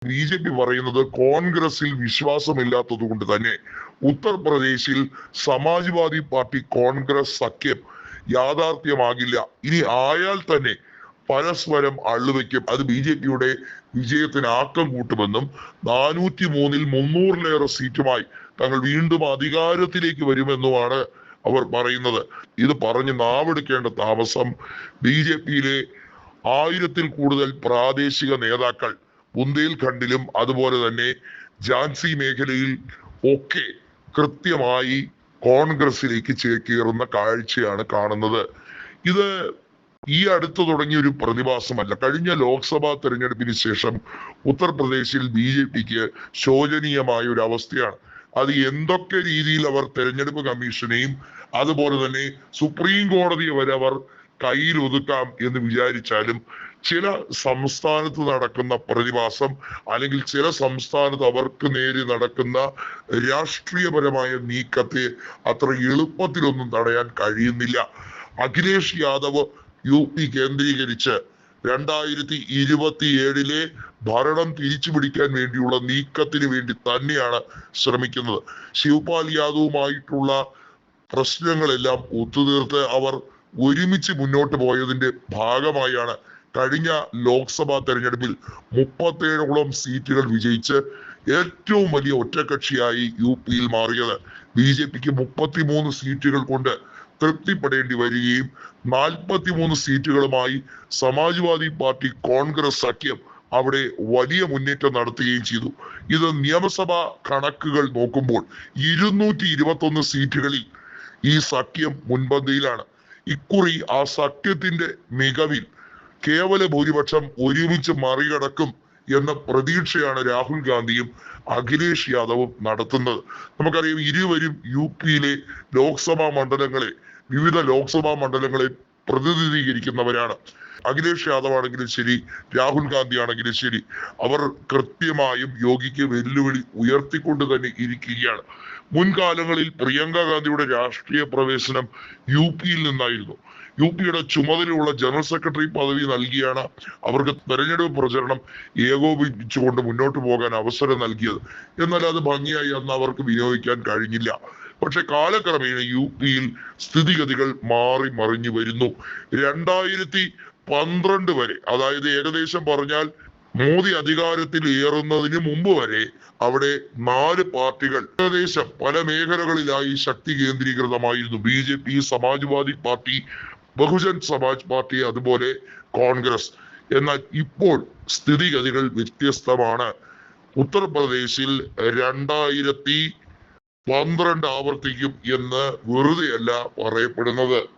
BJP പറയുന്നത് കോൺഗ്രസിൽ വിശ്വാസമില്ലാത്തത് കൊണ്ട് തന്നെ ഉത്തർപ്രദേശിൽ സമാജ്വാദി പാർട്ടി കോൺഗ്രസ് സഖ്യം യാഥാർത്ഥ്യമാകില്ല. ഇനി ആയാൽ തന്നെ പരസ്പരം അള്ളുവെക്കും. അത് ബി.ജെ.പിയുടെ വിജയത്തിന് ആക്കം കൂട്ടുമെന്നും 403-ൽ 300-ലേറെ സീറ്റുമായി തങ്ങൾ വീണ്ടും അധികാരത്തിലേക്ക് വരുമെന്നുമാണ് അവർ പറയുന്നത്. ഇത് പറഞ്ഞ് നാവെടുക്കേണ്ട താമസം ബി.ജെ.പിയിലെ 1000-ൽ കൂടുതൽ പ്രാദേശിക നേതാക്കൾ ബുന്ദേൽഖണ്ഡിലും അതുപോലെ തന്നെ ഝാൻസി മേഖലയിൽ ഒക്കെ കൃത്യമായി കോൺഗ്രസിലേക്ക് ചേക്കേറുന്ന കാഴ്ചയാണ് കാണുന്നത്. ഇത് ഈ അടുത്ത് തുടങ്ങിയ ഒരു പ്രതിഭാസമല്ല. കഴിഞ്ഞ ലോക്സഭാ തെരഞ്ഞെടുപ്പിന് ശേഷം ഉത്തർപ്രദേശിൽ ബി.ജെ.പിക്ക് ശോചനീയമായ ഒരു അവസ്ഥയാണ്. അത് എന്തൊക്കെ രീതിയിൽ അവർ തെരഞ്ഞെടുപ്പ് കമ്മീഷനെയും അതുപോലെ തന്നെ സുപ്രീം കോടതിയെ വരെ അവർ കയ്യിൽ ഒതുക്കാം എന്ന് വിചാരിച്ചാലും ചില സംസ്ഥാനത്ത് നടക്കുന്ന പ്രതിഭാസം അല്ലെങ്കിൽ ചില സംസ്ഥാനത്ത് അവർക്ക് നേരെ നടക്കുന്ന രാഷ്ട്രീയപരമായ നീക്കത്തെ അത്ര എളുപ്പത്തിലൊന്നും തടയാൻ കഴിയുന്നില്ല. അഖിലേഷ് യാദവ് യു.പി കേന്ദ്രീകരിച്ച് 2027-ലെ ഭരണം തിരിച്ചു പിടിക്കാൻ വേണ്ടിയുള്ള നീക്കത്തിന് വേണ്ടി തന്നെയാണ് ശ്രമിക്കുന്നത്. ശിവപാൽ യാദവുമായിട്ടുള്ള പ്രശ്നങ്ങളെല്ലാം ഒത്തുതീർത്ത് അവർ ഒരുമിച്ച് മുന്നോട്ട് പോയതിന്റെ ഭാഗമായാണ് കഴിഞ്ഞ ലോക്സഭാ തെരഞ്ഞെടുപ്പിൽ 37ഓളം സീറ്റുകൾ വിജയിച്ച് ഏറ്റവും വലിയ ഒറ്റകക്ഷിയായി യു.പിയിൽ മാറിയത്. ബി.ജെ.പിക്ക് 33 സീറ്റുകൾ കൊണ്ട് തൃപ്തിപ്പെടേണ്ടി വരികയും 43 സീറ്റുകളുമായി സമാജ്വാദി പാർട്ടി കോൺഗ്രസ് സഖ്യം അവിടെ വലിയ മുന്നേറ്റം നടത്തുകയും ചെയ്തു. ഇത് നിയമസഭാ കണക്കുകൾ നോക്കുമ്പോൾ 221 സീറ്റുകളിൽ ഈ സഖ്യം മുൻപന്തിയിലാണ്. ഇക്കുറി ആ സഖ്യത്തിന്റെ മികവിൽ കേവല ഭൂരിപക്ഷം ഒരുമിച്ച് മറികടക്കും എന്ന പ്രതീക്ഷയാണ് രാഹുൽ ഗാന്ധിയും അഖിലേഷ് യാദവും നടത്തുന്നത്. നമുക്കറിയാം, ഇരുവരും യു.പിയിലെ ലോക്സഭാ മണ്ഡലങ്ങളെ വിവിധ ലോക്സഭാ മണ്ഡലങ്ങളെ പ്രതിനിധീകരിക്കുന്നവരാണ്. അഖിലേഷ് യാദവ് ആണെങ്കിലും ശരി, രാഹുൽ ഗാന്ധി ആണെങ്കിലും ശരി, അവർ കൃത്യമായും യോഗിക്ക് വെല്ലുവിളി ഉയർത്തിക്കൊണ്ട് തന്നെ ഇരിക്കുകയാണ്. മുൻകാലങ്ങളിൽ പ്രിയങ്ക ഗാന്ധിയുടെ രാഷ്ട്രീയ പ്രവേശനം യു.പിയിൽ നിന്നായിരുന്നു. യു.പിയുടെ ചുമതലയുള്ള ജനറൽ സെക്രട്ടറി പദവി നൽകിയാണ് അവർക്ക് തെരഞ്ഞെടുപ്പ് പ്രചരണം ഏകോപിപ്പിച്ചുകൊണ്ട് മുന്നോട്ട് പോകാൻ അവസരം നൽകിയത്. എന്നാൽ അത് ഭംഗിയായി അന്ന് അവർക്ക് വിനിയോഗിക്കാൻ കഴിഞ്ഞില്ല. പക്ഷെ കാലക്രമേണ യു.പിയിൽ സ്ഥിതിഗതികൾ മാറി മറിഞ്ഞു വരുന്നു. 2012 വരെ, അതായത് ഏകദേശം പറഞ്ഞാൽ മോദി അധികാരത്തിൽ ഏറുന്നതിന് മുമ്പ് വരെ അവിടെ 4 പാർട്ടികൾ ഏകദേശം പല മേഖലകളിലായി ശക്തി കേന്ദ്രീകൃതമായിരുന്നു. BJP, Samajwadi party, Bahujan Samaj party, അതുപോലെ കോൺഗ്രസ്. എന്നാൽ ഇപ്പോൾ സ്ഥിതിഗതികൾ വ്യത്യസ്തമാണ്. ഉത്തർപ്രദേശിൽ 2012 ആവർത്തിക്കും എന്ന് വെറുതെയല്ല പറയപ്പെടുന്നത്.